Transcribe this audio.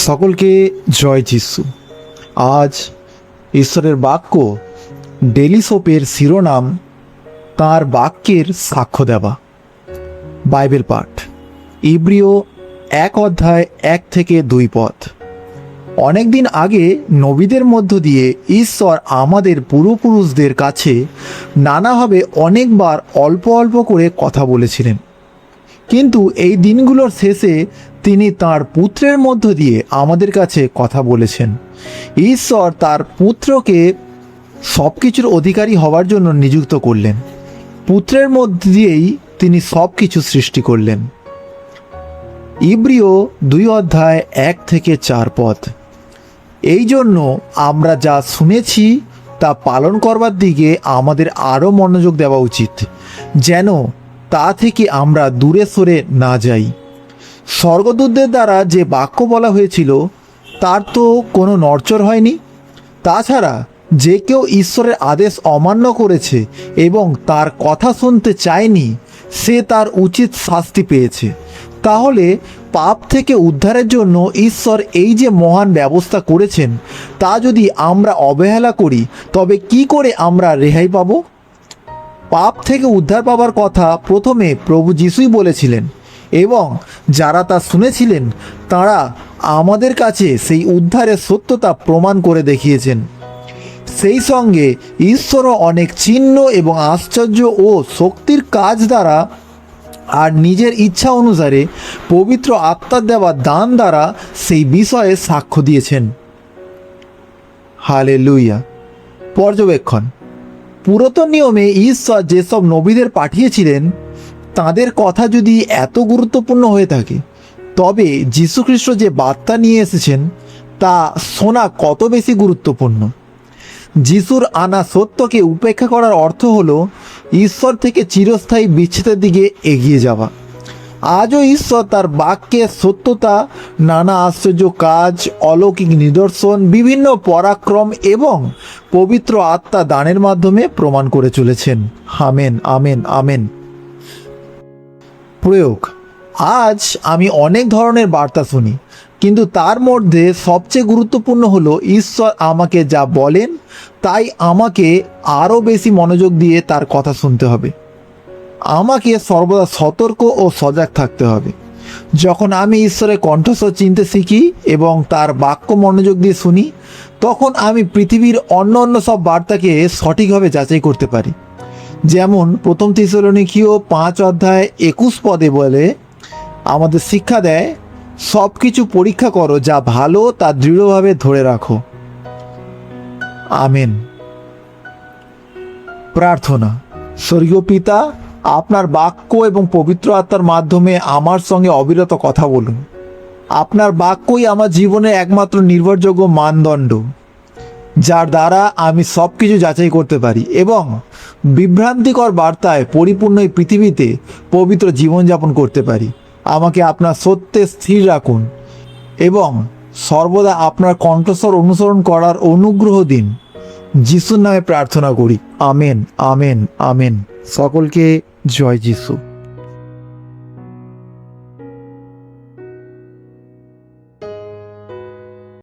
সকলকে জয় যিশু। আজ ঈশ্বরের বাক্য ডেলি সোপের শিরোনাম তাঁর বাক্যের সাক্ষ্য দেওয়া। বাইবেল পাঠ ইব্রিয় 1:1-2 অনেক দিন আগে নবীদের মধ্য দিয়ে ঈশ্বর আমাদের পূর্বপুরুষদের কাছে নানাভাবে অনেকবার অল্প অল্প করে কথা বলেছিলেন, কিন্তু এই দিনগুলোর শেষে তিনি তাঁর পুত্রের মধ্য দিয়ে আমাদের কাছে কথা বলেছেন। ঈশ্বর তার পুত্রকে সব কিছুর অধিকারী হওয়ার জন্য নিযুক্ত করলেন। পুত্রের মধ্য দিয়েই তিনি সব কিছু সৃষ্টি করলেন। ইব্রিয় 2:1-4 এই জন্য আমরা যা শুনেছি তা পালন করবার দিকে আমাদের আরও মনোযোগ দেওয়া উচিত, যেন তা থেকে আমরা দূরে সরে না যাই। স্বর্গদূতদের দ্বারা যে বাক্য বলা হয়েছিল তার তো কোনো নড়চড় হয়নি। তাছাড়া যে কেউ ঈশ্বরের আদেশ অমান্য করেছে এবং তার কথা শুনতে চায়নি, সে তার উচিত শাস্তি পেয়েছে। তাহলে পাপ থেকে উদ্ধারের জন্য ঈশ্বর এই যে মহান ব্যবস্থা করেছেন, তা যদি আমরা অবহেলা করি তবে কি করে আমরা রেহাই পাব? পাপ থেকে উদ্ধার পাবার কথা প্রথমে প্রভু যিশুই বলেছিলেন এবং যারা তা শুনেছিলেন তারা আমাদের কাছে সেই উদ্ধারের সত্যতা প্রমাণ করে দেখিয়েছেন। সেই সঙ্গে ঈশ্বরও অনেক চিহ্ন এবং আশ্চর্য ও শক্তির কাজ দ্বারা আর নিজের ইচ্ছা অনুসারে পবিত্র আত্মার দেওয়া দান দ্বারা সেই বিষয়ে সাক্ষ্য দিয়েছেন। হালেলুয়া। পর্যবেক্ষণ: পুরাতন নিয়মে ঈশ্বর যেসব নবীদের পাঠিয়েছিলেন তাদের কথা যদি এত গুরুত্বপূর্ণ হয়ে থাকে, তবে যীশুখ্রিস্ট যে বার্তা নিয়ে এসেছেন তা শোনা কত বেশি গুরুত্বপূর্ণ। যিশুর আনা সত্যকে উপেক্ষা করার অর্থ হল ঈশ্বর থেকে চিরস্থায়ী বিচ্ছেদের দিকে এগিয়ে যাওয়া। আজও ঈশ্বর তার বাক্যের সত্যতা নানা আশ্চর্য কাজ, অলৌকিক নিদর্শন, বিভিন্ন পরাক্রম এবং পবিত্র আত্মা দানের মাধ্যমে প্রমাণ করে চলেছেন। Amen, amen, amen. প্রয়োগ: আজ আমি অনেক ধরনের বার্তা শুনি, কিন্তু তার মধ্যে সবচেয়ে গুরুত্বপূর্ণ হলো ঈশ্বর আমাকে যা বলেন তাই আমাকে আরও বেশি মনোযোগ দিয়ে তার কথা শুনতে হবে। আমাকে সর্বদা সতর্ক ও সজাগ থাকতে হবে। যখন আমি ঈশ্বরের কণ্ঠস্বর চিনতে শিখি এবং তার বাক্য মনোযোগ দিয়ে শুনি, তখন আমি পৃথিবীর অন্য সব বার্তাকে সঠিকভাবে যাচাই করতে পারি। যেমন প্রথম থেসলোনিকীয় 5:21 বলে আমাদের শিক্ষা দেয়, সব কিছু পরীক্ষা করো, যা ভালো তা দৃঢ়ভাবে ধরে রাখো। আমেন। প্রার্থনা: স্বর্গীয় পিতা, আপনার বাক্য এবং পবিত্র আত্মার মাধ্যমে আমার সঙ্গে অবিরত কথা বলুন। আপনার বাক্যই আমার জীবনের একমাত্র নির্ভরযোগ্য মানদণ্ড, যার দ্বারা আমি সব কিছু যাচাই করতে পারি এবং বিভ্রান্তিকর বার্তায় পরিপূর্ণ এই পৃথিবীতে পবিত্র জীবনযাপন করতে পারি। আমাকে আপনার সত্যে স্থির রাখুন এবং সর্বদা আপনার কণ্ঠস্বর অনুসরণ করার অনুগ্রহ দিন। যিশুর নামে প্রার্থনা করি। Amen, amen, amen. সকলকে জয় যিশু।